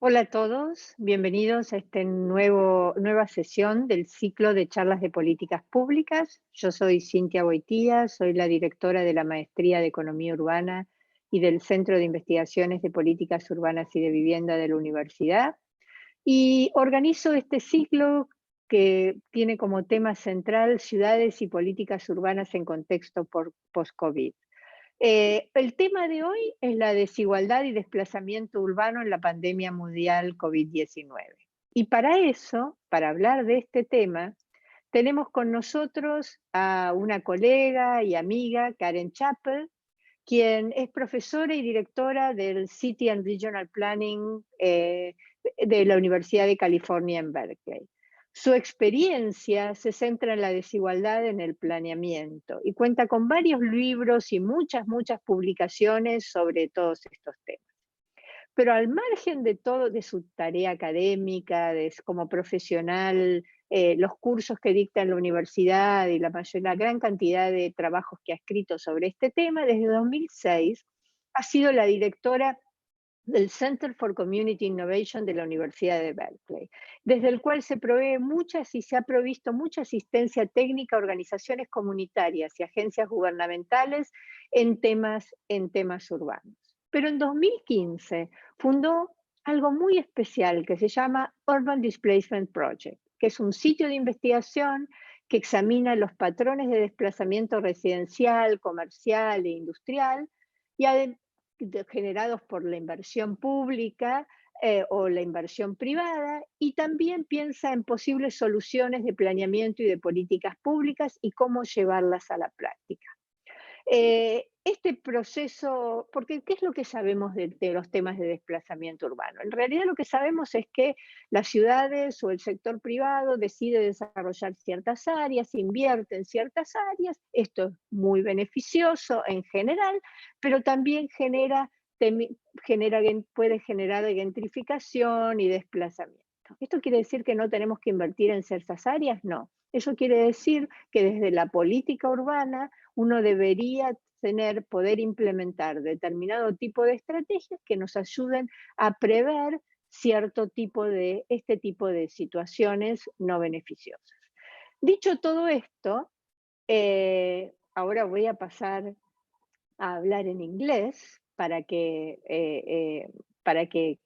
Hola a todos, bienvenidos a esta nueva sesión del ciclo de charlas de políticas públicas. Yo soy Cynthia Goytia, soy la directora de la Maestría de Economía Urbana y del Centro de Investigaciones de Políticas Urbanas y de Vivienda de la Universidad. Y organizo este ciclo que tiene como tema central ciudades y políticas urbanas en contexto post-COVID. El tema de hoy es la desigualdad y desplazamiento urbano en la pandemia mundial COVID-19. Y para eso, para hablar de este tema, tenemos con nosotros a una colega y amiga, Karen Chapple, quien es profesora y directora del City and Regional Planning de la Universidad de California en Berkeley. Su experiencia se centra en la desigualdad en el planeamiento y cuenta con varios libros y muchas publicaciones sobre todos estos temas. Pero al margen de todo, de su tarea académica, como profesional, los cursos que dicta en la universidad y la gran cantidad de trabajos que ha escrito sobre este tema, desde 2006 ha sido la directora del Center for Community Innovation de la Universidad de Berkeley, desde el cual se ha provisto mucha asistencia técnica a organizaciones comunitarias y agencias gubernamentales en temas urbanos. Pero en 2015 fundó algo muy especial que se llama Urban Displacement Project, que es un sitio de investigación que examina los patrones de desplazamiento residencial, comercial e industrial, y generados por la inversión pública o la inversión privada, y también piensa en posibles soluciones de planeamiento y de políticas públicas y cómo llevarlas a la práctica. Este proceso, porque ¿qué es lo que sabemos de los temas de desplazamiento urbano? En realidad lo que sabemos es que las ciudades o el sector privado decide desarrollar ciertas áreas, invierte en ciertas áreas, esto es muy beneficioso en general, pero también puede generar gentrificación y desplazamiento. ¿Esto quiere decir que no tenemos que invertir en ciertas áreas? No. Eso quiere decir que desde la política urbana uno debería poder implementar determinado tipo de estrategias que nos ayuden a prever este tipo de situaciones no beneficiosas. Dicho todo esto, ahora voy a pasar a hablar en inglés para que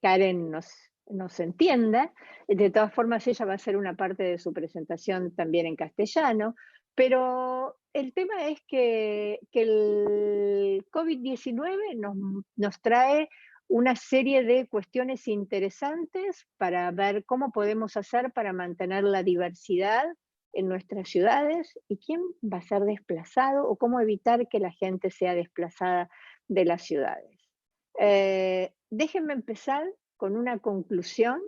Karen nos entienda. De todas formas, ella va a hacer una parte de su presentación también en castellano, pero el tema es que el COVID-19 nos trae una serie de cuestiones interesantes para ver cómo podemos hacer para mantener la diversidad en nuestras ciudades y quién va a ser desplazado o cómo evitar que la gente sea desplazada de las ciudades. Déjenme empezar con una conclusión,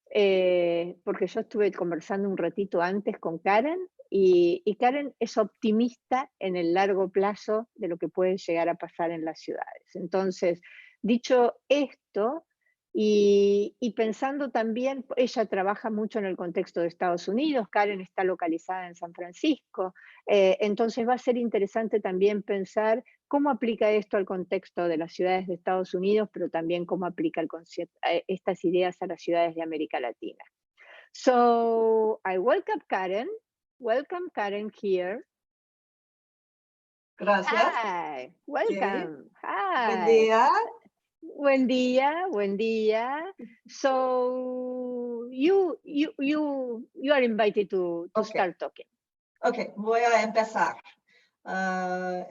porque yo estuve conversando un ratito antes con Karen y Karen es optimista en el largo plazo de lo que puede llegar a pasar en las ciudades. Entonces, dicho esto, y pensando también, ella trabaja mucho en el contexto de Estados Unidos, Karen está localizada en San Francisco, entonces va a ser interesante también pensar cómo aplica esto al contexto de las ciudades de Estados Unidos, pero también cómo aplica estas ideas a las ciudades de América Latina. So, I welcome Karen. Welcome, Karen, here. Gracias. Hi, welcome. Sí. Hi. Buen día. Buen día, buen día. So, you are invited to start talking. Ok, voy a empezar.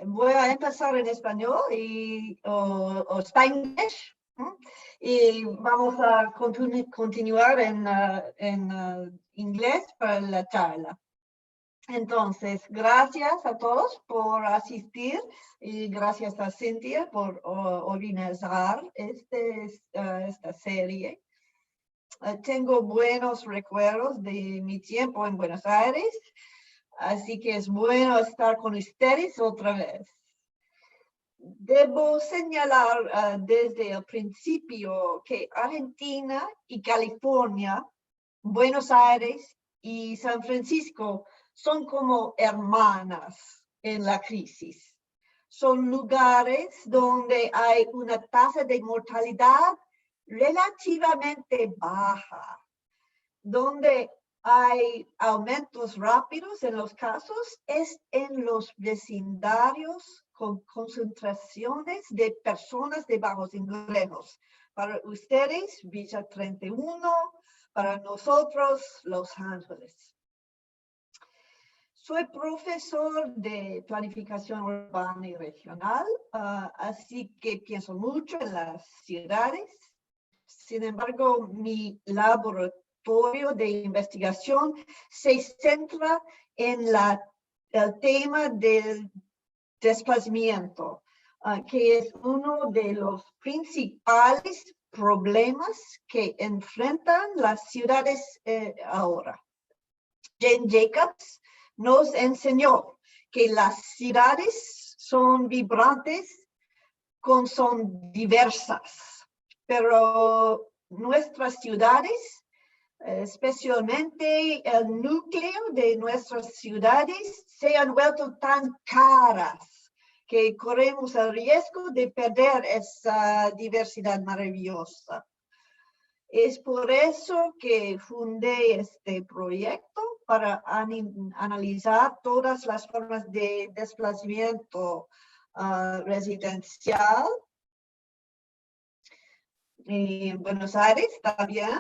Voy a empezar en español o Spanish. Y vamos a continuar en inglés para la charla. Entonces, gracias a todos por asistir y gracias a Cynthia por organizar esta serie. Tengo buenos recuerdos de mi tiempo en Buenos Aires, así que es bueno estar con ustedes otra vez. Debo señalar desde el principio que Argentina y California, Buenos Aires y San Francisco son como hermanas en la crisis. Son lugares donde hay una tasa de mortalidad relativamente baja, donde hay aumentos rápidos en los casos, es en los vecindarios con concentraciones de personas de bajos ingresos. Para ustedes, Villa 31, para nosotros, Los Ángeles. Soy profesor de planificación urbana y regional, así que pienso mucho en las ciudades. Sin embargo, mi laboratorio de investigación se centra en el tema del desplazamiento, que es uno de los principales problemas que enfrentan las ciudades ahora. Jane Jacobs nos enseñó que las ciudades son vibrantes, son diversas, pero nuestras ciudades, especialmente el núcleo de nuestras ciudades, se han vuelto tan caras que corremos el riesgo de perder esa diversidad maravillosa. Es por eso que fundé este proyecto para analizar todas las formas de desplazamiento residencial en Buenos Aires también,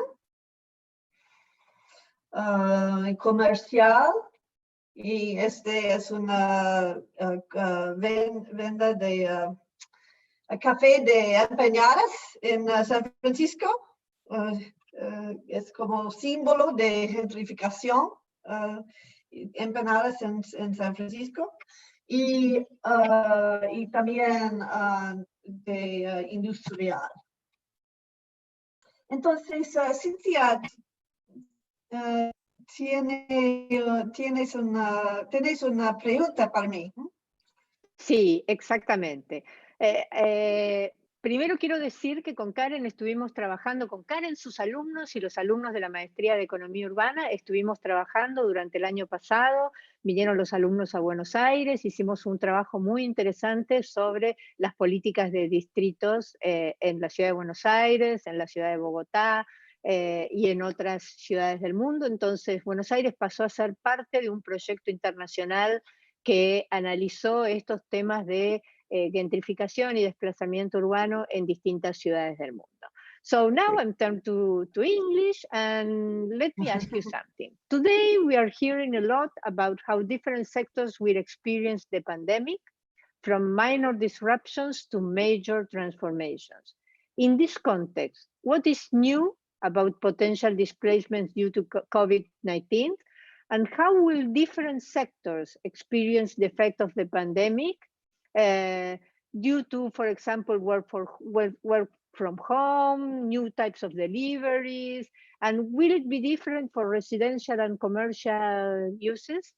comercial, y este es una venta de café de empanadas en San Francisco. Es como símbolo de gentrificación, empanadas en San Francisco, y también de industrial. Entonces, Cynthia, ¿tenéis una pregunta para mí? Sí, exactamente. Primero quiero decir que con Karen estuvimos trabajando, con Karen, sus alumnos y los alumnos de la Maestría de Economía Urbana, estuvimos trabajando durante el año pasado, vinieron los alumnos a Buenos Aires, hicimos un trabajo muy interesante sobre las políticas de distritos en la ciudad de Buenos Aires, en la ciudad de Bogotá, y en otras ciudades del mundo. Entonces, Buenos Aires pasó a ser parte de un proyecto internacional que analizó estos temas de gentrificación y desplazamiento urbano en distintas ciudades del mundo. So now I'm turned to English, and let me ask you something. Today we are hearing a lot about how different sectors will experience the pandemic, from minor disruptions to major transformations. In this context, what is new about potential displacements due to COVID-19, and how will different sectors experience the effect of the pandemic due to, for example, work from home, new types of deliveries, and will it be different for residential and commercial uses?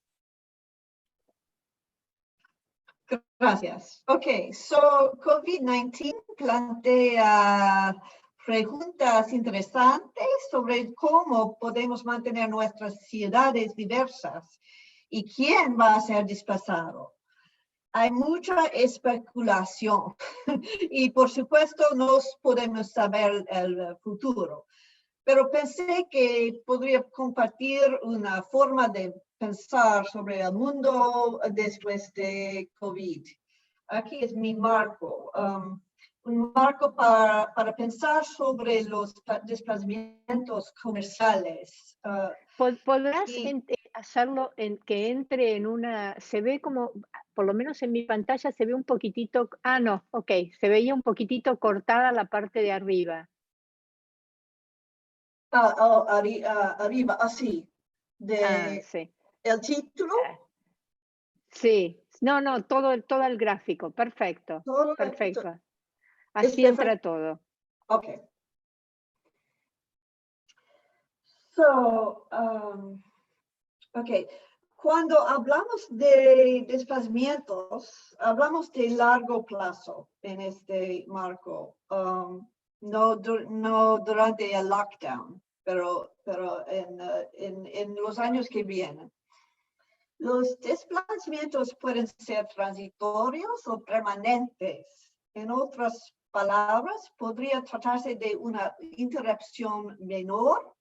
Gracias. Okay, so COVID-19 plantea preguntas interesantes sobre cómo podemos mantener nuestras ciudades diversas y quién va a ser desplazado. Hay mucha especulación y por supuesto no podemos saber el futuro, pero pensé que podría compartir una forma de pensar sobre el mundo después de COVID. Aquí es mi marco, un marco para pensar sobre los desplazamientos comerciales. ¿Podrás hacerlo que entre en una, se ve como, por lo menos en mi pantalla se ve un poquitito, no, ok, se veía un poquitito cortada la parte de arriba. Arriba, así, sí. ¿El título? Sí, no, todo el gráfico, perfecto, perfecto. Así entra todo. Okay. So, okay. Cuando hablamos de desplazamientos, hablamos de largo plazo en este marco. No durante el lockdown, pero en los años que vienen. Los desplazamientos pueden ser transitorios o permanentes. En otras palabras, podría tratarse de una interrupción menor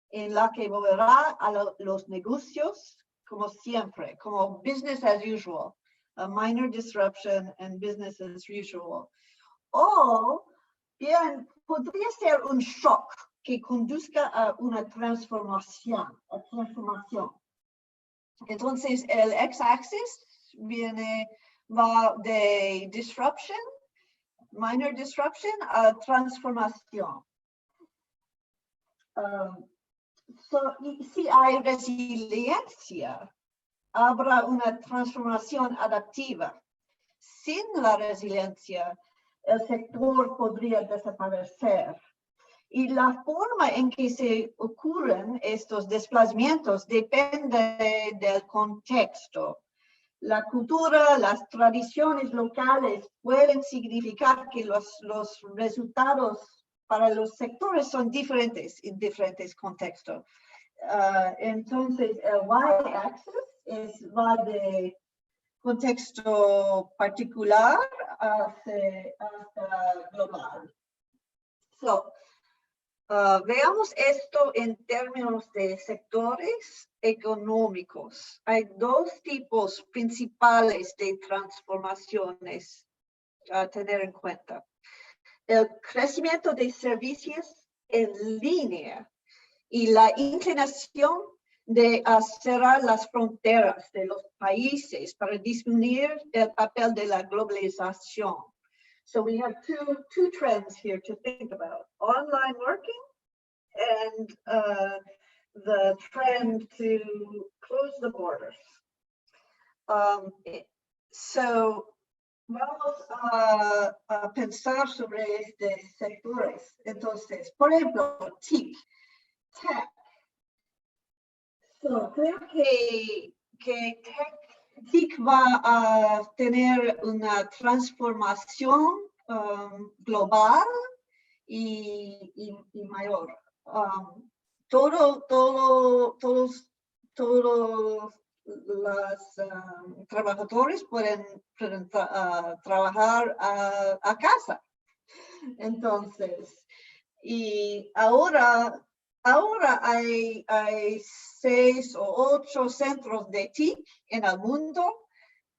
en la que volverá a los negocios como siempre, como business as usual, a minor disruption and business as usual. O bien, podría ser un shock que conduzca a una transformación. Entonces, el x-axis va de disruption, minor disruption, a transformación. Y si hay resiliencia, habrá una transformación adaptiva. Sin la resiliencia, el sector podría desaparecer. Y la forma en que se ocurren estos desplazamientos depende del contexto. La cultura, las tradiciones locales pueden significar que los resultados para los sectores son diferentes en diferentes contextos. Entonces, el y-axis va de contexto particular hasta global. Veamos esto en términos de sectores económicos. Hay dos tipos principales de transformaciones a tener en cuenta. El crecimiento de servicios en línea y la inclinación de cerrar las fronteras de los países para disminuir el papel de la globalización. So we have two trends here to think about: online working and the trend to close the borders. So vamos a pensar sobre estos sectores. Entonces, por ejemplo, tech. So, creo que TIC va a tener una transformación global y mayor. Todos los trabajadores pueden trabajar a casa. Entonces, y ahora hay 6 o 8 centros de TIC en el mundo,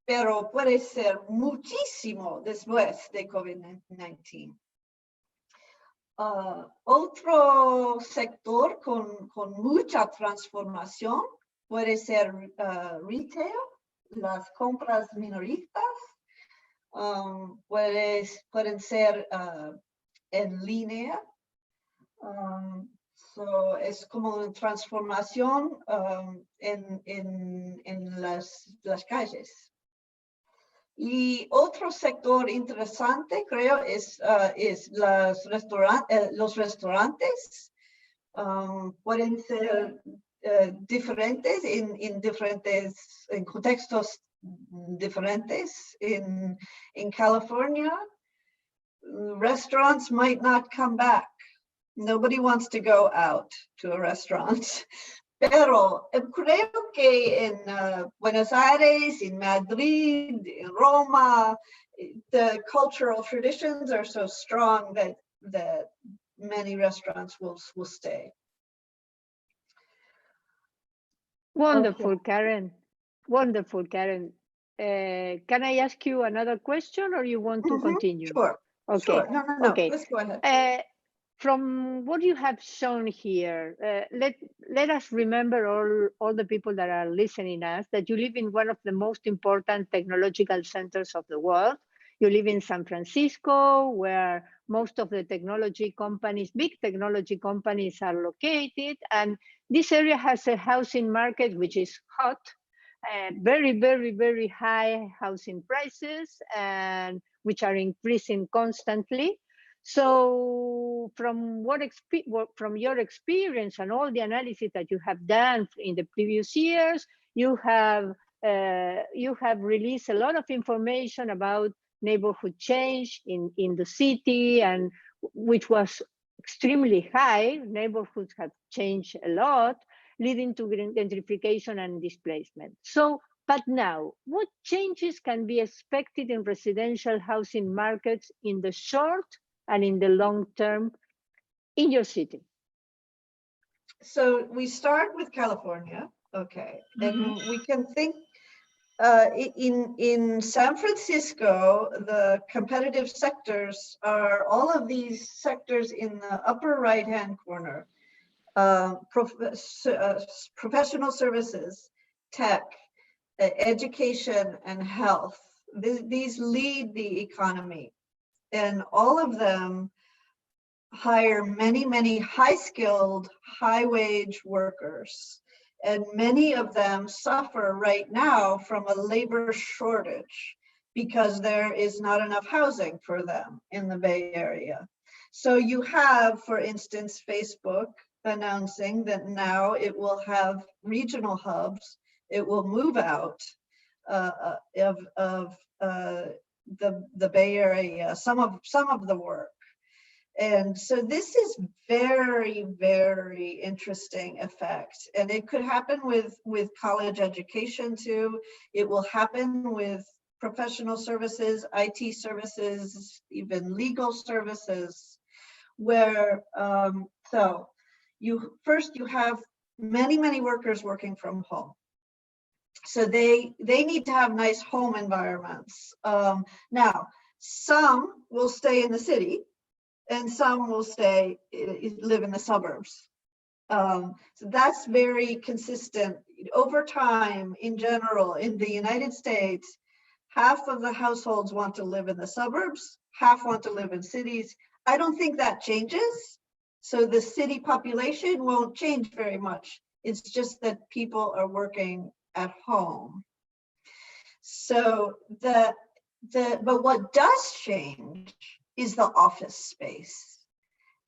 pero puede ser muchísimo después de COVID-19. Otro sector con mucha transformación puede ser retail, las compras minoristas, pueden ser en línea. So, es como una transformación en las calles. Y otro sector interesante, creo, es los restaurantes. Pueden ser diferentes en contextos diferentes. In California, restaurants might not come back. Nobody wants to go out to a restaurant. Pero creo que en Buenos Aires, en Madrid, en Roma, the cultural traditions are so strong that many restaurants will stay. Wonderful, Okay. Karen. Wonderful, Karen. Can I ask you another question, or you want to continue? Sure. Okay. Sure. No. Okay. Let's go ahead. From what you have shown here, let us remember all the people that are listening us that you live in one of the most important technological centers of the world. You live in San Francisco, where most of the technology companies, big technology companies, are located. And this area has a housing market which is hot, very, very, very high housing prices, and which are increasing constantly. So from your experience and all the analysis that you have done in the previous years, you have released a lot of information about neighborhood change in the city, and which was extremely high. Neighborhoods have changed a lot, leading to gentrification and displacement. So But now, what changes can be expected in residential housing markets in the short and in the long term in your city? So we start with California, okay, and we can think in San Francisco, the competitive sectors are all of these sectors in the upper right-hand corner: professional services, tech, education, and health. These lead the economy, and all of them hire many, many high-skilled, high-wage workers. And many of them suffer right now from a labor shortage because there is not enough housing for them in the Bay Area. So you have, for instance, Facebook announcing that now it will have regional hubs. It will move out of the Bay Area, some of the work. And so this is very, very interesting effect. And it could happen with college education too. It will happen with professional services, IT services, even legal services, where, so you have many, many workers working from home. So they need to have nice home environments. Now, some will stay in the city, and some will live in the suburbs. So that's very consistent. Over time, in general, in the United States, half of the households want to live in the suburbs, half want to live in cities. I don't think that changes. So the city population won't change very much. It's just that people are working at home. So but what does change is the office space.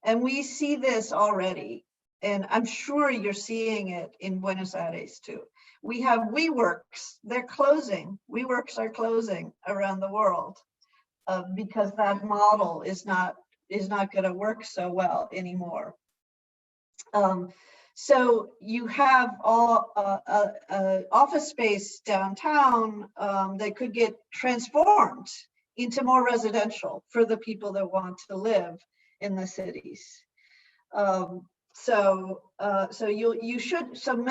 And we see this already, and I'm sure you're seeing it in Buenos Aires too. We have WeWorks, they're closing. WeWorks are closing around the world because that model is not gonna work so well anymore. So you have all office space downtown that could get transformed into more residential for the people that want to live in the cities. So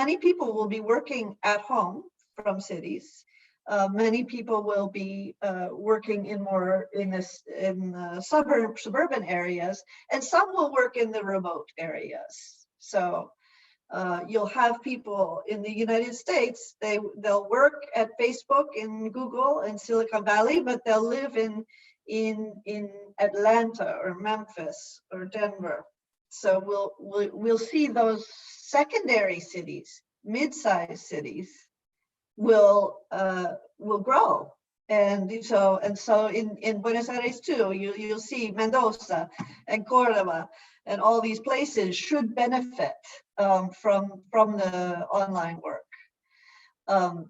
many people will be working at home from cities. Many people will be working in the suburban areas, and some will work in the remote areas. So you'll have people in the United States, they'll work at Facebook and Google and Silicon Valley, but they'll live in Atlanta or Memphis or Denver. So we'll see those secondary cities, mid-sized cities, will grow. And so in Buenos Aires too, you'll see Mendoza and Córdoba and all these places should benefit from the online work. And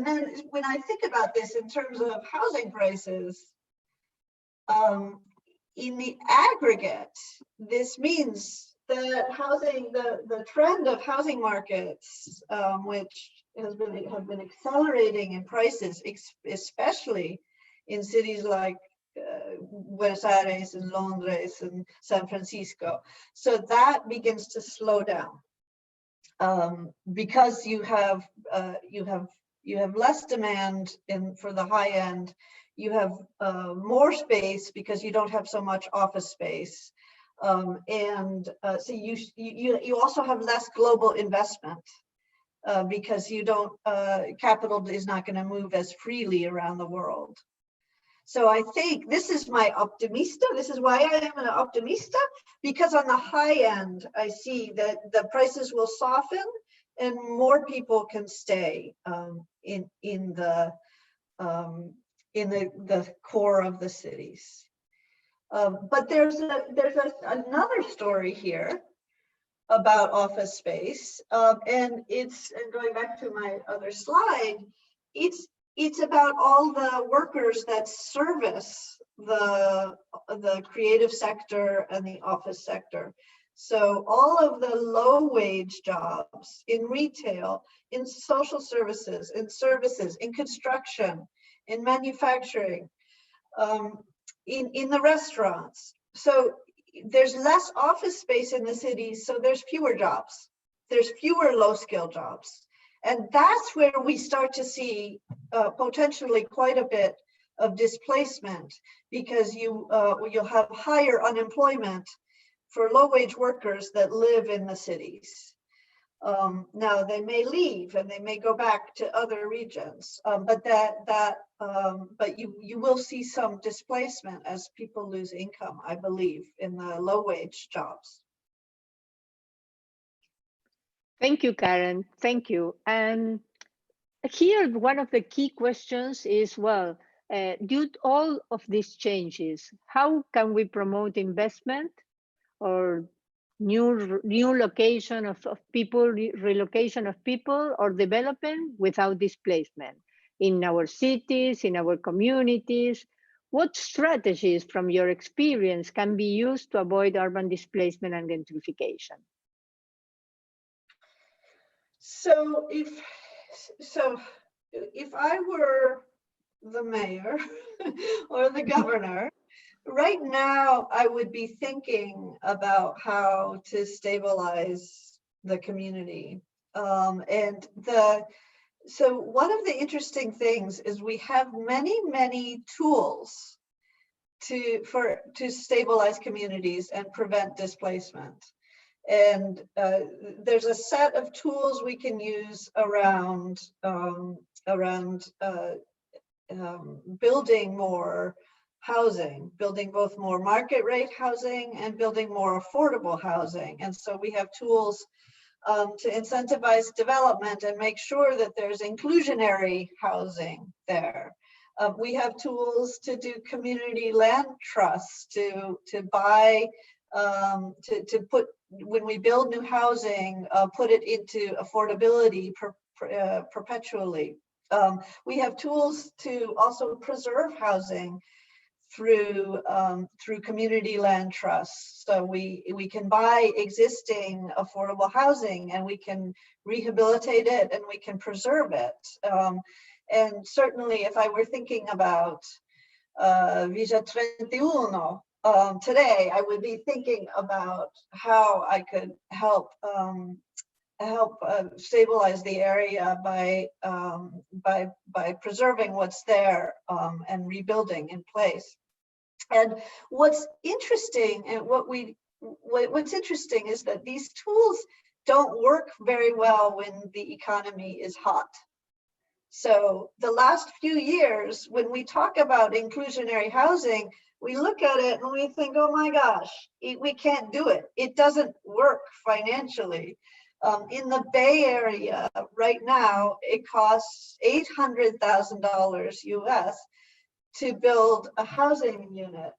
then when I think about this in terms of housing prices, in the aggregate, this means that the trend of housing markets, which have been accelerating in prices, especially in cities like Buenos Aires and Londres and San Francisco. So that begins to slow down because you have less demand for the high end. You have more space because you don't have so much office space, so you also have less global investment because you don't capital is not going to move as freely around the world. So I think this is my optimista. This is why I am an optimista, because on the high end, I see that the prices will soften and more people can stay in the core of the cities. But there's another story here about office space, and going back to my other slide, it's about all the workers that service the creative sector and the office sector. So all of the low wage jobs in retail, in social services, in construction, in manufacturing, in the restaurants. So there's less office space in the cities, so there's fewer jobs. There's fewer low-skill jobs. And that's where we start to see potentially quite a bit of displacement, because you'll have higher unemployment for low-wage workers that live in the cities. Now they may leave and they may go back to other regions, but you will see some displacement as people lose income, I believe, in the low-wage jobs. Thank you, Karen. Thank you. And here, one of the key questions is, well, due to all of these changes, how can we promote investment or new location of people, relocation of people, or development without displacement in our cities, in our communities? What strategies from your experience can be used to avoid urban displacement and gentrification? So if I were the mayor or the governor, right now I would be thinking about how to stabilize the community. So one of the interesting things is we have many tools to stabilize communities and prevent displacement. And there's a set of tools we can use around building more housing, building both more market rate housing and building more affordable housing. And so we have tools to incentivize development and make sure that there's inclusionary housing there. We have tools to do community land trusts, to buy, to put, when we build new housing, put it into affordability perpetually. We have tools to also preserve housing through community land trusts. So we can buy existing affordable housing and we can rehabilitate it and we can preserve it. And certainly if I were thinking about Villa 31, today, I would be thinking about how I could help stabilize the area by preserving what's there and rebuilding in place. And what's interesting, and what's interesting is that these tools don't work very well when the economy is hot. So the last few years, when we talk about inclusionary housing, we look at it and we think, oh my gosh, we can't do it. It doesn't work financially. In the Bay Area right now, it costs $800,000 US to build a housing unit.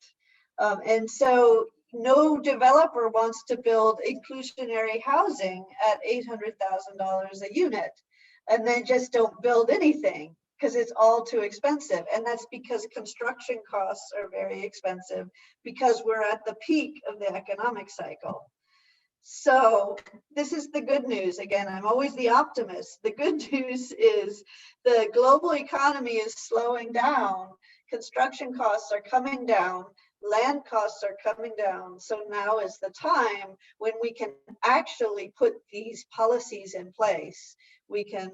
And so no developer wants to build inclusionary housing at $800,000 a unit, and then just don't build anything because it's all too expensive. And that's because construction costs are very expensive because we're at the peak of the economic cycle. So this is the good news. Again, I'm always the optimist. The good news is the global economy is slowing down. Construction costs are coming down. Land costs are coming down. So now is the time when we can actually put these policies in place. We can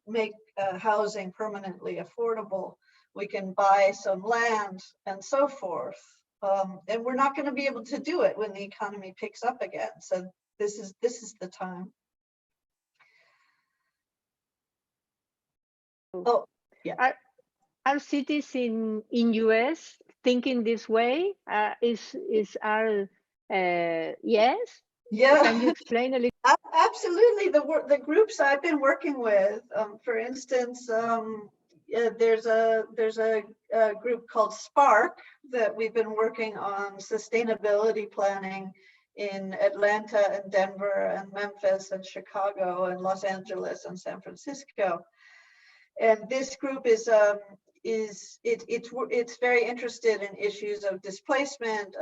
make housing permanently affordable. We can buy some land and so forth. And we're not going to be able to do it when the economy picks up again. So this is the time. Oh, yeah. Are cities in US thinking this way? Yes? Yeah. Can you explain a little? Absolutely. The groups I've been working with, for instance, there's a group called Spark that we've been working on sustainability planning in Atlanta and Denver and Memphis and Chicago and Los Angeles and San Francisco. And this group is very interested in issues of displacement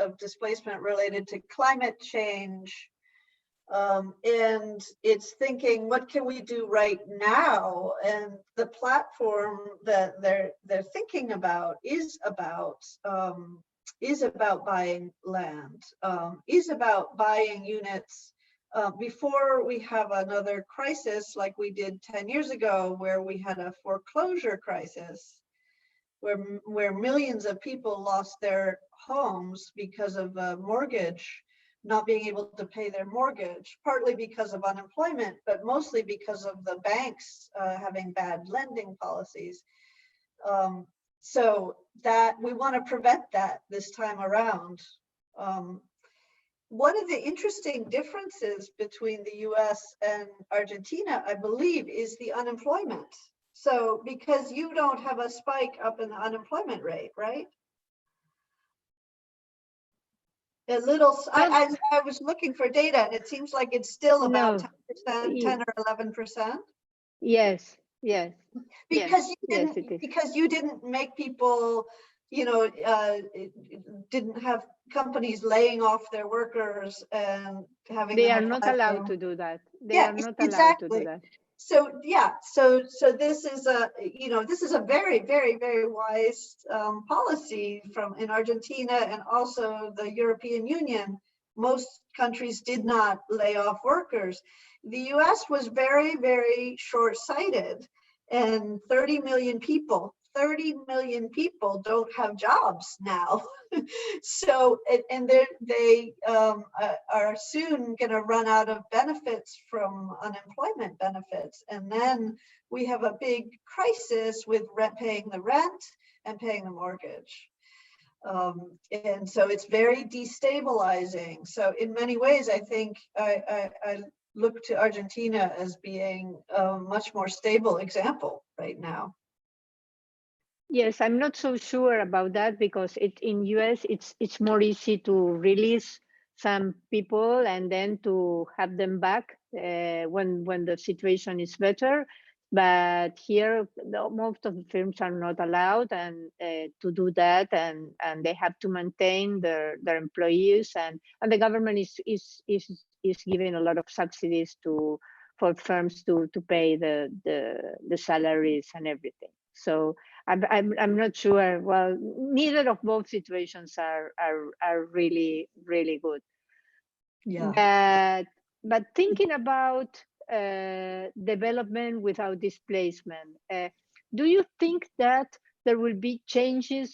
related to climate change. And it's thinking, what can we do right now? And the platform that they're thinking about is about buying land, is about buying units before we have another crisis like we did 10 years ago, where we had a foreclosure crisis, where millions of people lost their homes because of a mortgage, not being able to pay their mortgage, partly because of unemployment, but mostly because of the banks having bad lending policies. So that we want to prevent that this time around. One of the interesting differences between the US and Argentina, I believe, is the unemployment. So because you don't have a spike up in the unemployment rate, right? A little, I was looking for data, and it seems like it's still about 10%, 10 or 11%. Yes, yes. Because yes, because you didn't make people, didn't have companies laying off their workers and having. They are not allowed to do that. They are not allowed to do that. So yeah, so this is a very, very, very wise policy in Argentina, and also the European Union. Most countries did not lay off workers. The US was very, very short-sighted, and 30 million people don't have jobs now. So, and they are soon going to run out of benefits from unemployment benefits. And then we have a big crisis with paying the rent and paying the mortgage. And so it's very destabilizing. So in many ways, I think I look to Argentina as being a much more stable example right now. Yes, I'm not so sure about that, because in US it's more easy to release some people and then to have them back when the situation is better. But here, most of the firms are not allowed to do that, and they have to maintain their employees, and the government is giving a lot of subsidies for firms to pay the salaries and everything. So I'm not sure. Well, neither of both situations are really, really good. Yeah. But thinking about development without displacement, do you think that there will be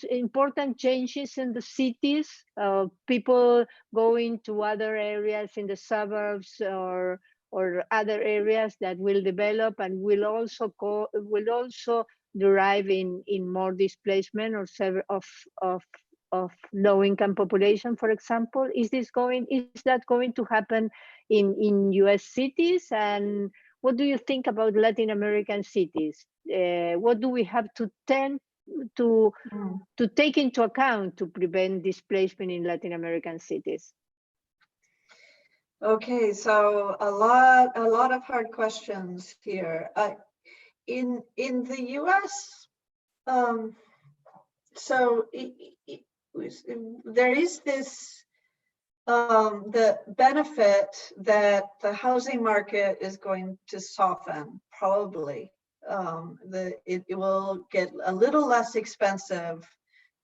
important changes in the cities, people going to other areas in the suburbs or other areas that will develop and will also derive in more displacement or of low-income population, for example? Is that going to happen in US cities? And what do you think about Latin American cities? What do we have to take into account to prevent displacement in Latin American cities? Okay, so a lot of hard questions here. In the US, so there is this the benefit that the housing market is going to soften, probably. It will get a little less expensive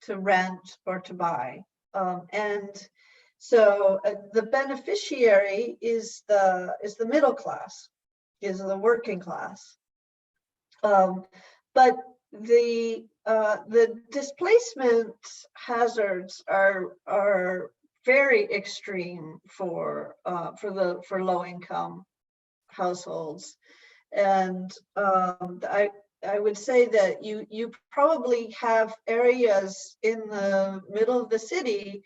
to rent or to buy, and so the beneficiary is the middle class, is the working class. But the displacement hazards are very extreme for low-income households, and I would say that you probably have areas in the middle of the city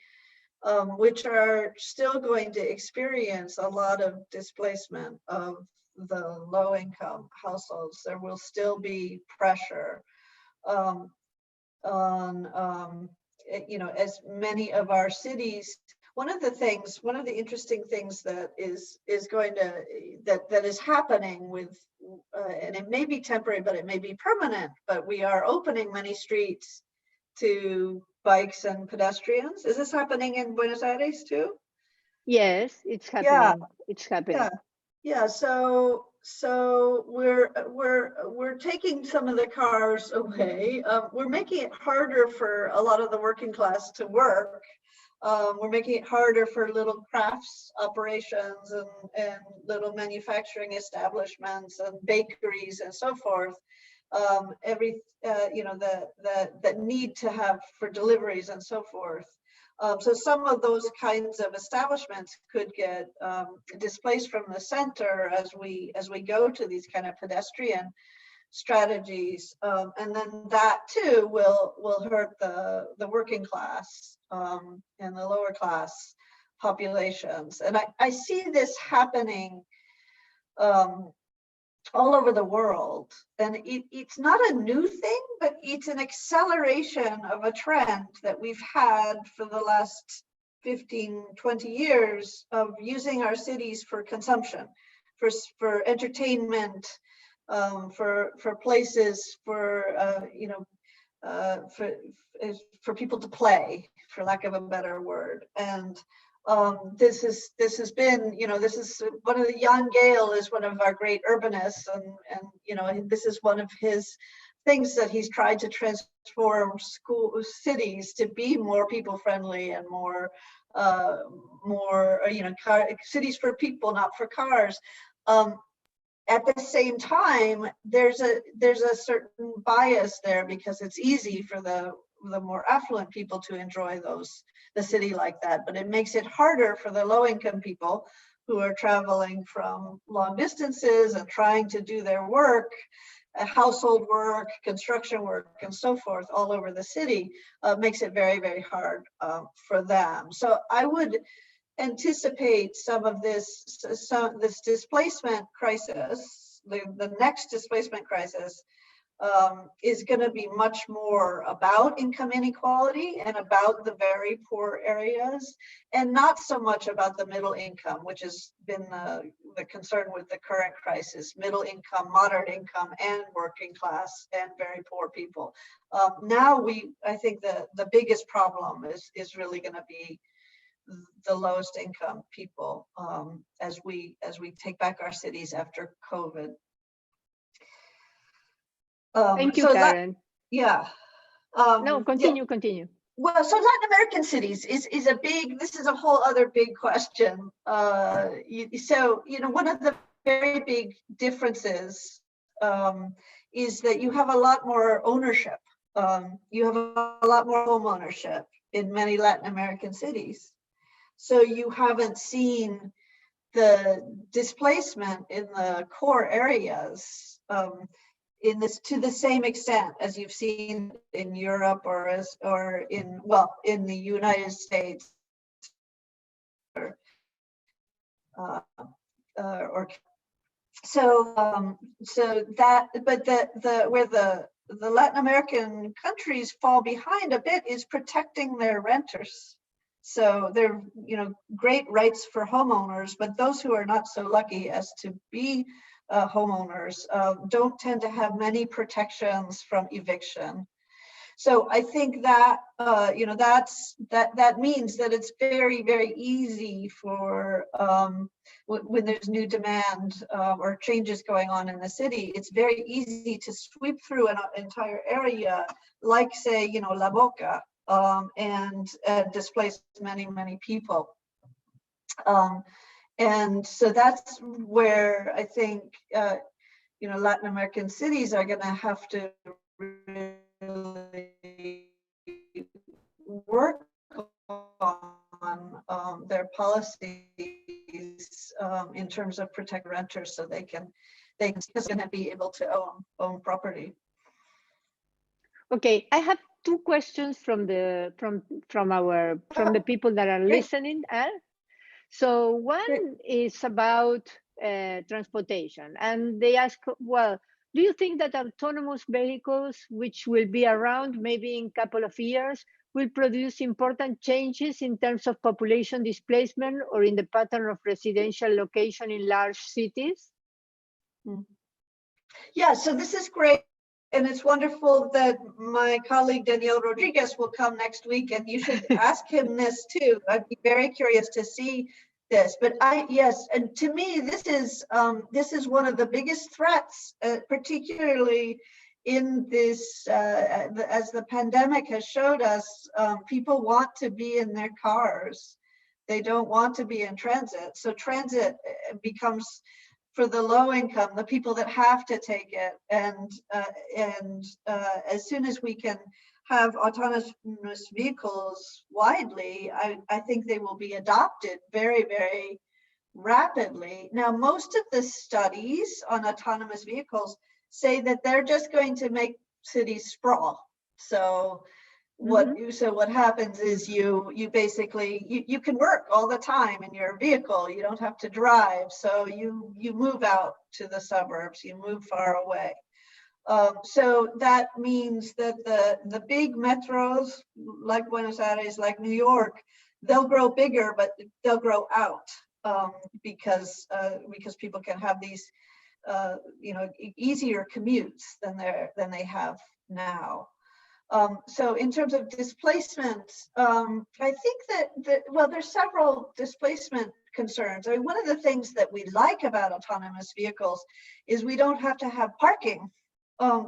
which are still going to experience a lot of displacement of the low-income households. There will still be pressure on as many of our cities, one of the interesting things that is going to that is happening with, and it may be temporary, but it may be permanent. But we are opening many streets to bikes and pedestrians. Is this happening in Buenos Aires too? Yes, it's happening. Yeah. It's happening. Yeah. So we're taking some of the cars away. We're making it harder for a lot of the working class to work. We're making it harder for little crafts operations and little manufacturing establishments and bakeries and so forth. That need to have for deliveries and so forth. So some of those kinds of establishments could get displaced from the center as we go to these kind of pedestrian strategies, and then that too will hurt the working class and the lower class populations. And I see this happening all over the world, and it's not a new thing, but it's an acceleration of a trend that we've had for the last 15, 20 years of using our cities for consumption, for entertainment, for places, for people to play, for lack of a better word. And this has been, this is one of the Jan Gehl is one of our great urbanists, and this is one of his things that he's tried to transform cities to be more people friendly and more cities for people, not for cars. At the same time, there's a certain bias there because it's easy for the more affluent people to enjoy the city like that, but it makes it harder for the low-income people who are traveling from long distances and trying to do their work, household work, construction work, and so forth all over the city. Makes it very, very hard for them. So I would anticipate some of this displacement crisis, the next displacement crisis, is going to be much more about income inequality and about the very poor areas, and not so much about the middle income, which has been the concern with the current crisis: middle income, moderate income, and working class and very poor people. Now I think the biggest problem is really going to be the lowest income people as we take back our cities after COVID. Thank you, Karen. No, continue. Well, so Latin American cities is this is a whole other big question. So, one of the very big differences is that you have a lot more ownership. You have a lot more home ownership in many Latin American cities. So you haven't seen the displacement in the core areas to the same extent as you've seen in Europe or in the United States where the Latin American countries fall behind a bit is protecting their renters. So they're, great rights for homeowners, but those who are not so lucky as to be homeowners don't tend to have many protections from eviction. So I think that that means that it's very, very easy for when there's new demand or changes going on in the city, it's very easy to sweep through an entire area, like say, La Boca, and displace many, many people. And so that's where I think, Latin American cities are going to have to really work on their policies in terms of protect renters, so they're going to be able to own property. Okay, I have two questions from the people that are listening. So one is about transportation, and they ask, well, do you think that autonomous vehicles, which will be around maybe in a couple of years, will produce important changes in terms of population displacement or in the pattern of residential location in large cities? Yeah, so this is great. And it's wonderful that my colleague Daniel Rodriguez will come next week, and you should ask him this too. I'd be very curious to see this. But yes, and to me, this is one of the biggest threats, particularly in this, as the pandemic has showed us, people want to be in their cars. They don't want to be in transit. So transit becomes, for the low income, the people that have to take it, and as soon as we can have autonomous vehicles widely, I think they will be adopted very, very rapidly. Now, most of the studies on autonomous vehicles say that they're just going to make cities sprawl. So what happens is you basically you can work all the time in your vehicle. You don't have to drive, so you move out to the suburbs, you move far away. So that means that the big metros like Buenos Aires, like New York, they'll grow bigger, but they'll grow out because people can have these easier commutes than they have now. So in terms of displacement, I think that there's several displacement concerns. I mean, one of the things that we like about autonomous vehicles is we don't have to have parking.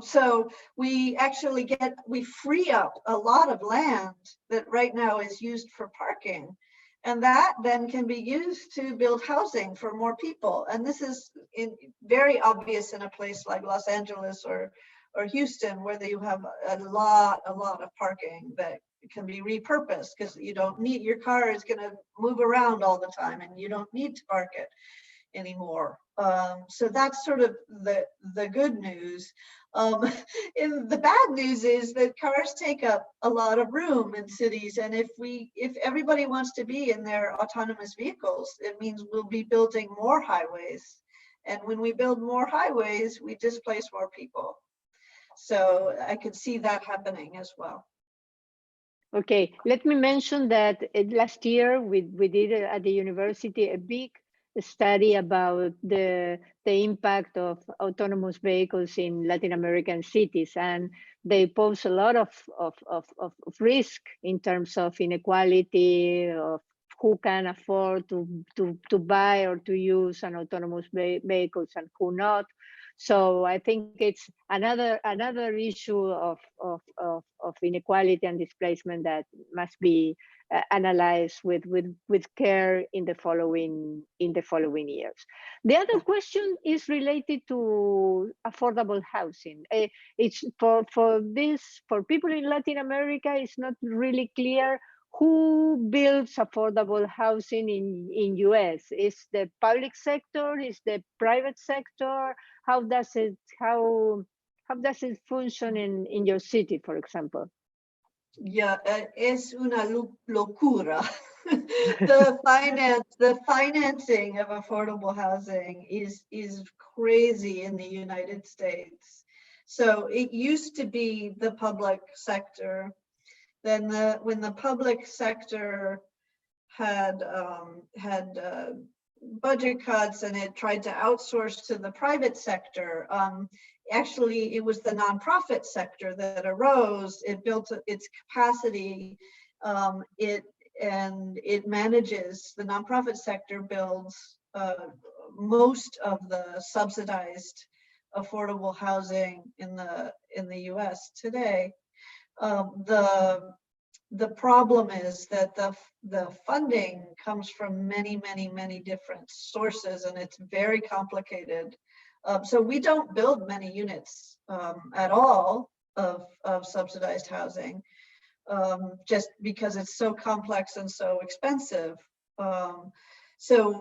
So we actually we free up a lot of land that right now is used for parking. And that then can be used to build housing for more people. And this is very obvious in a place like Los Angeles or Houston, where you have a lot of parking that can be repurposed, because you don't need, your car is going to move around all the time and you don't need to park it anymore. So that's sort of the good news. And the bad news is that cars take up a lot of room in cities, and if everybody wants to be in their autonomous vehicles, it means we'll be building more highways. And when we build more highways, we displace more people. So I could see that happening as well. Okay, let me mention that last year we did at the university a big study about the impact of autonomous vehicles in Latin American cities, and they pose a lot of risk in terms of inequality, of who can afford to buy or to use an autonomous vehicles and who not. So I think it's another issue of inequality and displacement that must be analyzed with care in the following years. The other question is related to affordable housing. It's for people in Latin America, it's not really clear who builds affordable housing in US. Is the public sector? Is the private sector? How does it function in your city, for example? Yeah, es una locura. The financing of affordable housing is crazy in the United States. So it used to be the public sector. Then when the public sector had budget cuts and it tried to outsource to the private sector, actually it was the nonprofit sector that arose. It built its capacity. It manages, the nonprofit sector builds most of the subsidized affordable housing in the US today. The problem is that the funding comes from many different sources, and it's very complicated. So we don't build many units at all of subsidized housing, just because it's so complex and so expensive. So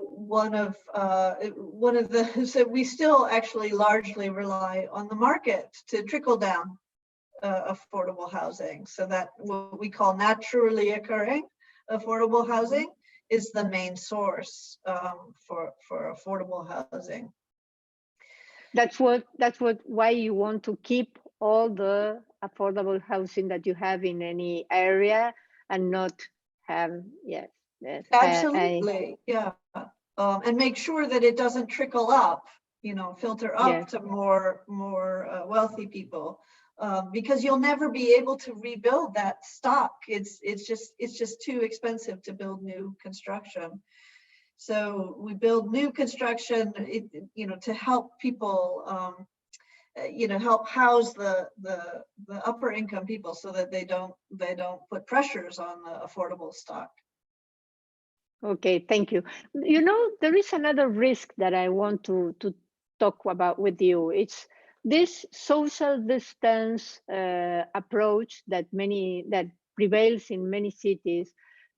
so we still actually largely rely on the market to trickle down affordable housing. So that what we call naturally occurring affordable housing is the main source for affordable housing. That's why you want to keep all the affordable housing that you have in any area and not have, yes. Absolutely, yeah. And make sure that it doesn't trickle up, filter up to more wealthy people, because you'll never be able to rebuild that stock. It's just too expensive to build new construction. So we build new construction, to help people, help house the upper income people so that they don't put pressures on the affordable stock. Okay, thank you. There is another risk that I want to talk about with you. It's this social distance approach that prevails in many cities.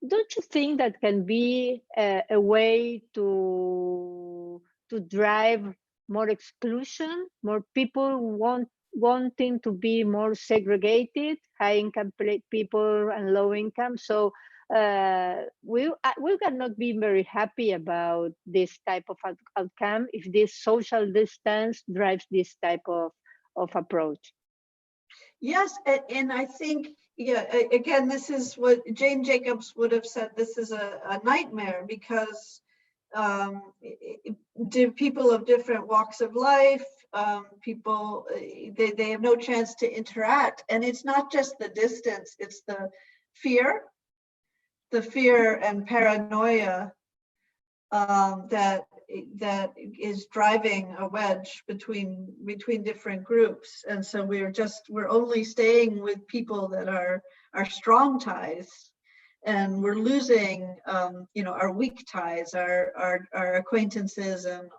Don't you think that can be a way to drive more exclusion, more people wanting to be more segregated, high income people and low income? So we cannot be very happy about this type of outcome if this social distance drives this type of approach. Yes, and I think, again, this is what Jane Jacobs would have said, this is a nightmare, because people of different walks of life, people, they have no chance to interact. And it's not just the distance, it's the fear and paranoia that is driving a wedge between different groups. And so we're only staying with people that are strong ties, and we're losing our weak ties, our acquaintances, and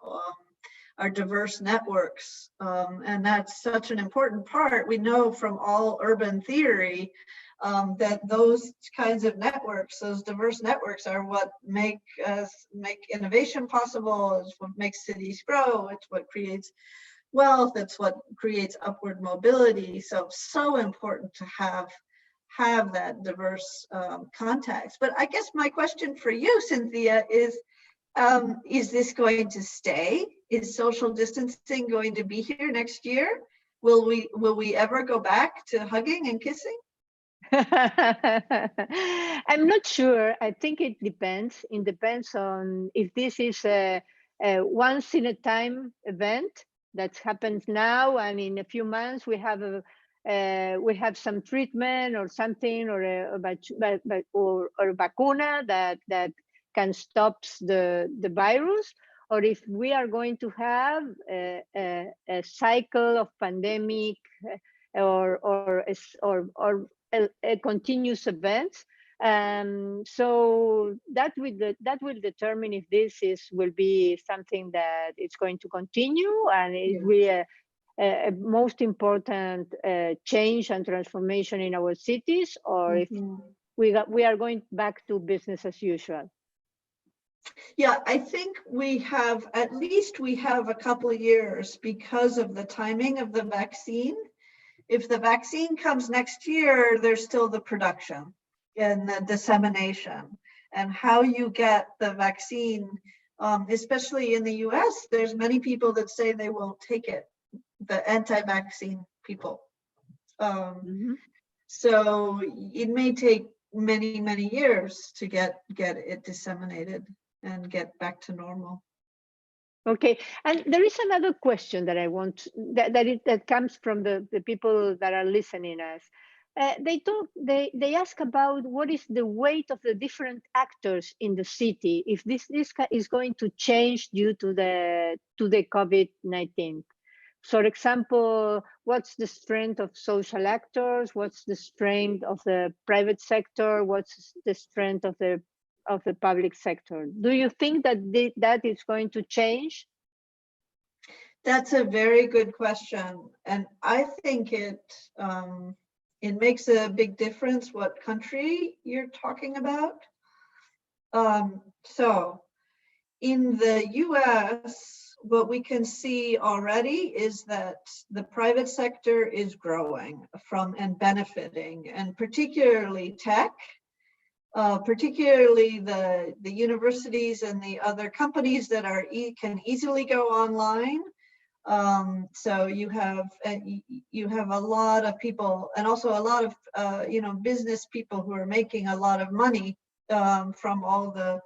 our diverse networks. And that's such an important part. We know from all urban theory that those kinds of networks, those diverse networks, are what make innovation possible. It's what makes cities grow. It's what creates wealth. It's what creates upward mobility. So important to have that diverse context. But I guess my question for you, Cynthia, is this going to stay? Is social distancing going to be here next year? Will we ever go back to hugging and kissing? I'm not sure. I think it depends. It depends on if this is a once in a time event that happens now, and in a few months we have some treatment or something, or a vacuna that can stop the virus, or if we are going to have a cycle of pandemic or a continuous event. So that will determine if this will be something that is going to continue, and it will be a most important change and transformation in our cities, or if we are going back to business as usual. Yeah, I think we have a couple of years because of the timing of the vaccine. If the vaccine comes next year, there's still the production and the dissemination, and how you get the vaccine, especially in the US, there's many people that say they won't take it, the anti-vaccine people. So it may take many, many years to get it disseminated and get back to normal. Okay, and there is another question that I want that comes from the people that are listening us. They ask about what is the weight of the different actors in the city if this is going to change due to the COVID-19. For example, what's the strength of social actors? What's the strength of the private sector? What's the strength of the public sector? Do you think that that is going to change? That's a very good question, and I think it makes a big difference what country you're talking about. So in the US, what we can see already is that the private sector is growing and benefiting, and particularly tech. Particularly the universities and the other companies that can easily go online. So you have a lot of people, and also a lot of business people who are making a lot of money from all the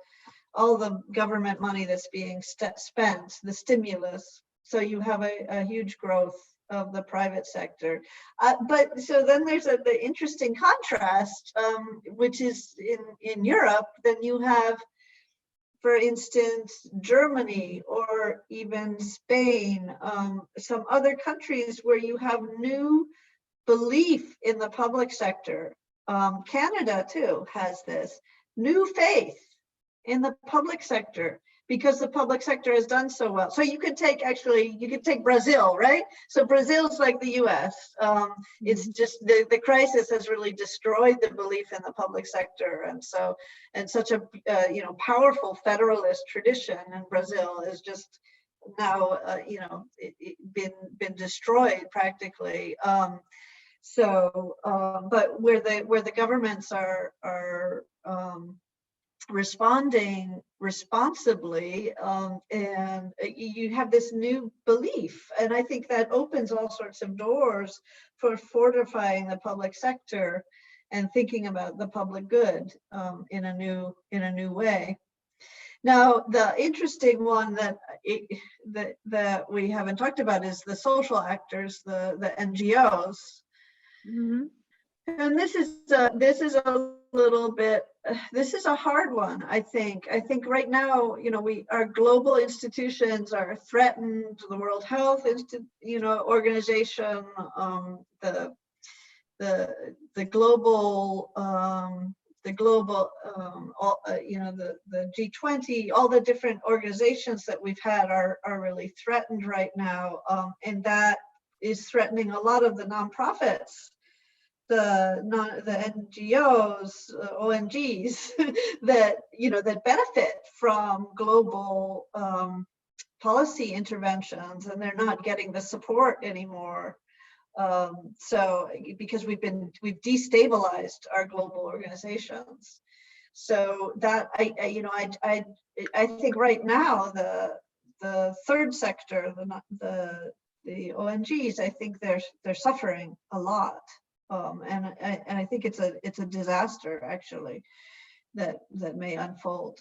government money that's being spent, the stimulus. So you have a huge growth of the private sector. But so then there's the interesting contrast, which is in Europe. Then you have, for instance, Germany or even Spain, some other countries where you have new belief in the public sector. Canada too has this new faith in the public sector because the public sector has done so well. So you could take Brazil, right? So Brazil's like the US. It's just the crisis has really destroyed the belief in the public sector. And such a powerful federalist tradition in Brazil is just now been destroyed practically. But where the governments are responding responsibly, and you have this new belief, and I think that opens all sorts of doors for fortifying the public sector and thinking about the public good in a new way. Now, the interesting one that we haven't talked about is the social actors, the NGOs. Mm-hmm. And this is a little bit. This is a hard one. I think right now, our global institutions are threatened. The World Health Organization, the global the G20, all the different organizations that we've had are really threatened right now, and that is threatening a lot of the nonprofits, the NGOs, ONGs that benefit from global policy interventions, and they're not getting the support anymore. So because we've destabilized our global organizations. So that I think right now the third sector, the ONGs, I think they're suffering a lot. And I think it's a disaster actually that may unfold.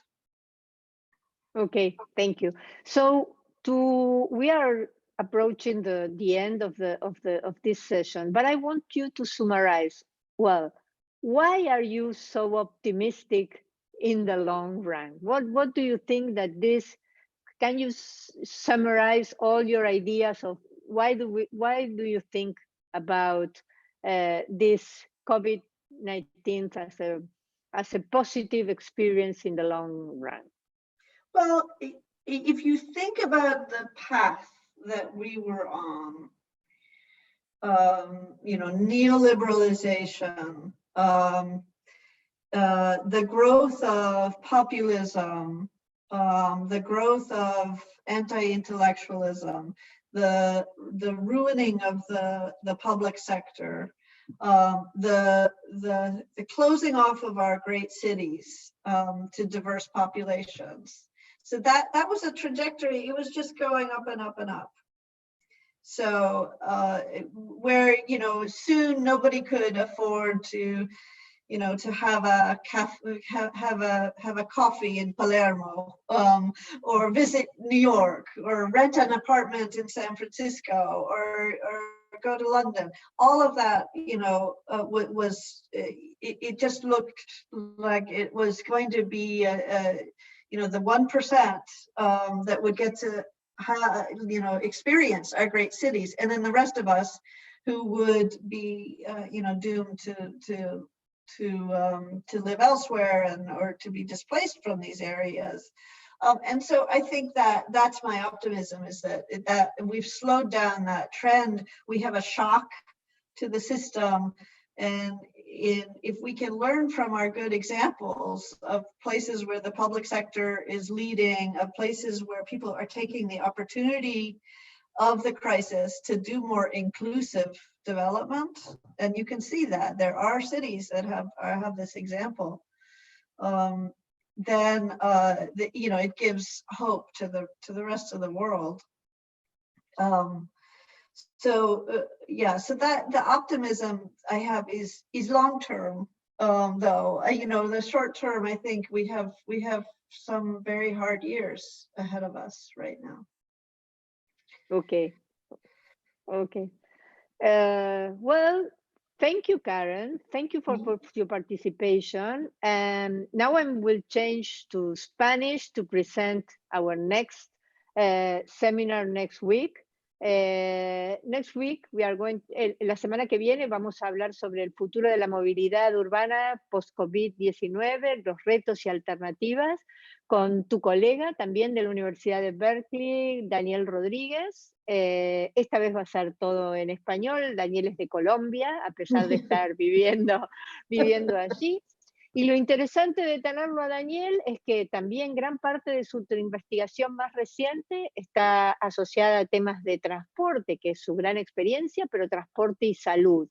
Okay, thank you. So we are approaching the end of this session, but I want you to summarize. Well, why are you so optimistic in the long run? What do you think that this? Can you summarize all your ideas of why do you think about this COVID-19 as a positive experience in the long run? Well, if you think about the path that we were on, neoliberalization, the growth of populism, the growth of anti-intellectualism, the ruining of the public sector, the closing off of our great cities to diverse populations. So that was a trajectory. It was just going up and up and up. So where soon nobody could afford to have a coffee in Palermo, or visit New York, or rent an apartment in San Francisco, or go to London. All of that, it just looked like it was going to be the 1% that would get to experience our great cities, and then the rest of us who would be doomed to live elsewhere or to be displaced from these areas. And so I think that's my optimism, is that we've slowed down that trend. We have a shock to the system, and if we can learn from our good examples of places where the public sector is leading, of places where people are taking the opportunity of the crisis to do more inclusive development, and you can see that there are cities that have this example, then it gives hope to the rest of the world. Yeah, so that the optimism I have is long term, though. You know, the short term, I think we have some very hard years ahead of us right now. Okay. Well, thank you, Karen. Thank you for your participation. And now I will change to Spanish to present our next seminar next week. Next week, we are going, la semana que viene vamos a hablar sobre el futuro de la movilidad urbana post-COVID-19, los retos y alternativas, con tu colega también de la Universidad de Berkeley, Daniel Rodríguez. Esta vez va a ser todo en español. Daniel es de Colombia, a pesar de estar viviendo allí. Y lo interesante de tenerlo a Daniel es que también gran parte de su investigación más reciente está asociada a temas de transporte, que es su gran experiencia, pero transporte y salud.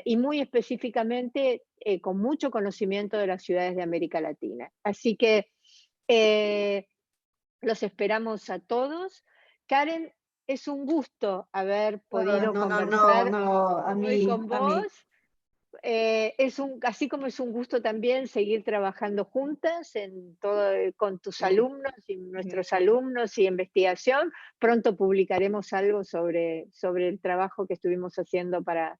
Y muy específicamente con mucho conocimiento de las ciudades de América Latina. Así que los esperamos a todos. Karen, es un gusto haber podido conversar hoy con vos. Así como es un gusto también seguir trabajando juntas en todo, con tus alumnos y nuestros alumnos y investigación. Pronto publicaremos algo sobre el trabajo que estuvimos haciendo para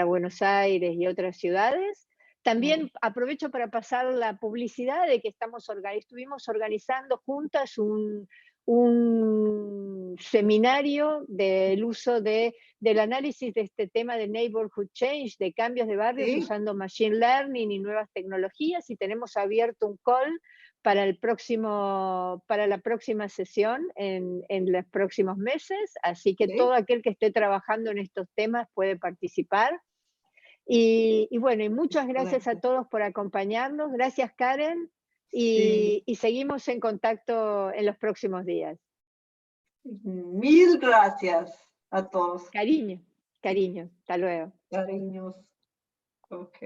Buenos Aires y otras ciudades. También aprovecho para pasar la publicidad de que estuvimos organizando juntas un seminario del uso del análisis de este tema de neighborhood change, de cambios de barrios usando machine learning y nuevas tecnologías, y tenemos abierto un call para la próxima sesión en los próximos meses, así que todo aquel que esté trabajando en estos temas puede participar. Y bueno, y muchas gracias a todos por acompañarnos. Gracias, Karen. Y seguimos en contacto en los próximos días. Mil gracias a todos. Cariño. Hasta luego. Cariños. Ok.